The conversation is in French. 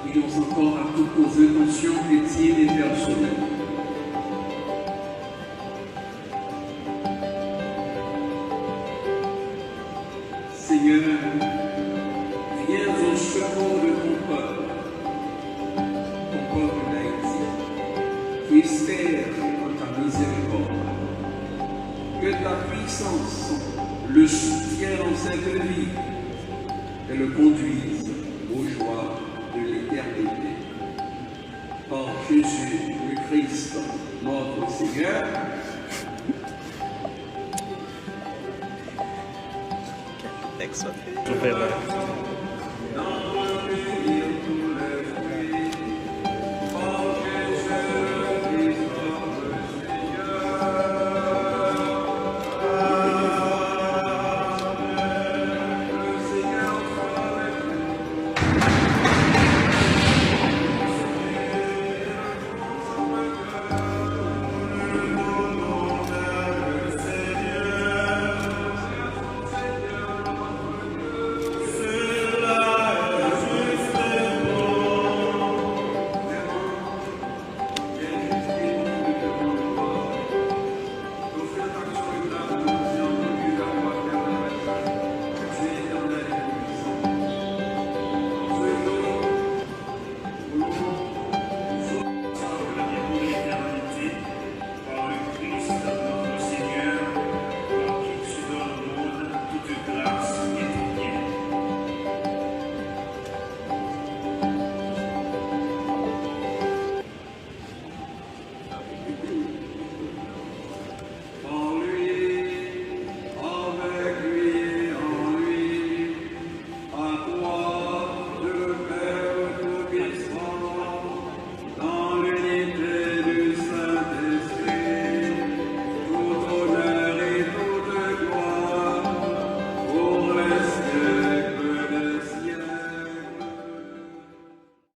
Prions encore à toutes nos intentions chrétiennes et personnelles. Seigneur, viens au secours de ton peuple d'Haïti, qui espère en ta miséricorde. Que ta puissance le soutienne dans cette vie et le conduise aux joies de l'éternité. Par Jésus le Christ, notre Seigneur. Excellent.